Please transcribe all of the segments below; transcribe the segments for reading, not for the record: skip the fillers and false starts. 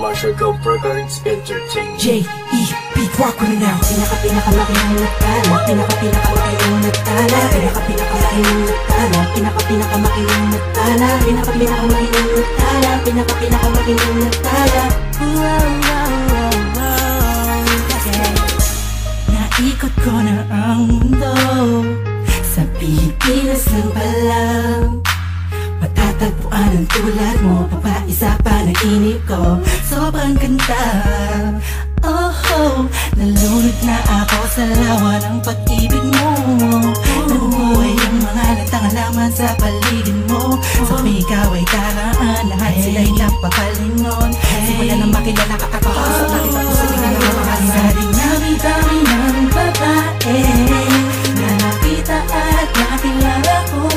Marshall Gumper Gardens Entertainment. J.E. Beat Rock with it now. Pinaka-pinakamakinang nagtala, pinaka-pinakamakinang nagtala, pinaka-pinakamakinang nagtala, pinaka-pinakamakinang nagtala, pinaka-pinakamakinang nagtala, pinaka-pinakamakinang nagtala. Naikot ko na ang mundo, sa Pilipinas lang pala matatagpuan ang tulad mo, papaisa pa nainip ko. Sobrang ganda, oh, nalunod na ako sa lawa ng pag-ibig mo. Nabubuhay ang mga natangalaman sa paligid mo. Sa ikaw ay karaan, lahat sila'y napapalingon. Simula nang makilala ka ako, sa nakita ko sa tingin na mamahalin. Sa dinami-dami ng babae na nakita at nakilala ko,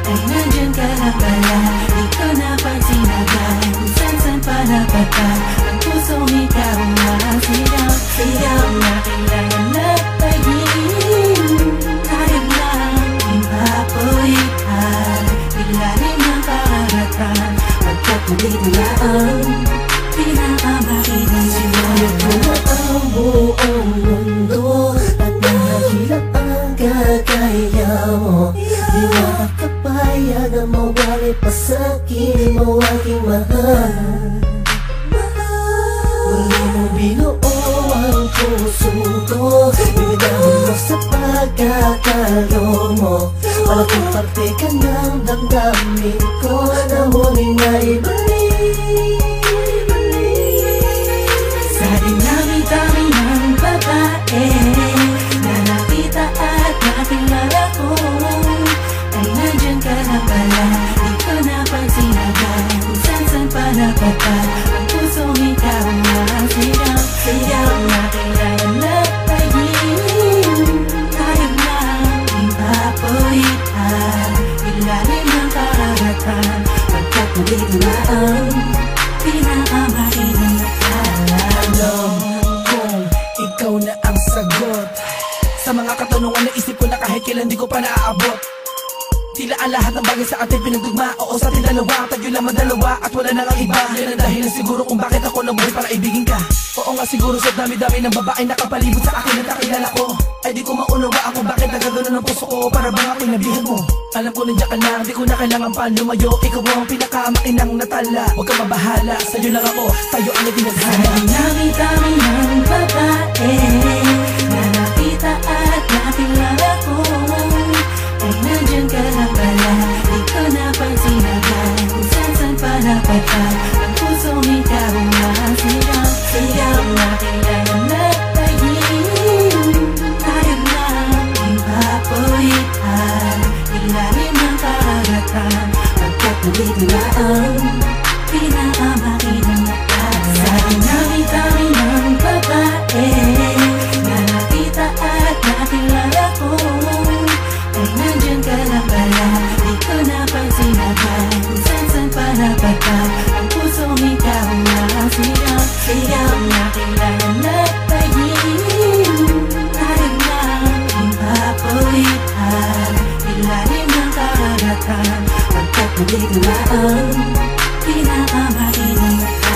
ay nandyan ka na pala, di ko napansin agad. Kung saan-saan pa napadpad, ang pusong ikaw ang sigaw. Sigaw na kailangan na pagiging tayo lang ipapulitan. Ilalim ng karagatan, pagkatuloy na ang pinakamakinang sinayag ko ang buong mundo at nahihilap ang kagaya mo. Di makakapayag na mawali pa sa'kin mo aking mahal. Muli mo binuo ang puso ko, binigawan mo sa pagkakalo mo. Malaking parte ka ng damdamin ko na muling naibalik. Sa dinami-dami ng babae na nakita at nakilala ko, ay nandyan ka na pala, di ko napansin agad. Kung saan-saan pa napadpad, ang pusong ikaw ang sigaw. Sigaw na kailangan na pagiging tayo lang ipapulitan. Ilalim ng karagatan, pagkatuloy na ang pinakamakinang nagtala. Alam kong ikaw na ang sagot sa mga katanungan na isip ko na kahit kailan di ko pa naaabot. Tila ang lahat ng bagay sa ating pinagdugma. Oo, sa ating dalawa, tayo lamang dalawa at wala na ang iba. Yan ang dahilan siguro kung bakit ako nabuhay para ibigin ka. Oo nga siguro sa dami-dami ng babae nakapalibot sa akin at nakilala ko, ay di ko maunawa ako bakit nagagano ng puso ko para bang aking nabihan mo. Alam ko nandiyan ka na, di ko na kailangan pa lumayo. Ikaw ang pinakamakinang natala, huwag ka mabahala, sa'yo lang ako, tayo ang itinadhana. Sa dinami-dami ng babae na nakita at nakilala ko, ay nandyan ka na pala, di ko napansin agad. Kung saan-saan pa napadpad, ang pusong ikaw ang sigaw. Sigaw na kailangan na pagiging tayo lang ipapulitan. Ilalim ng karagatan, pagkatuloy na ang pinakamakinang nagtala. Sa dinami-dami ng babae na nakita at nakilala ko, ay nandyan ka na pala, di ko napansin agad. Kung saan-saan pa napadpad, ang pusong ikaw ang sigaw. Sigaw na kailangan na pagiging tayo lang ipapulitan. Ilalim ng karagatan, pagkatuloy na ang pinakamakinang nagtala.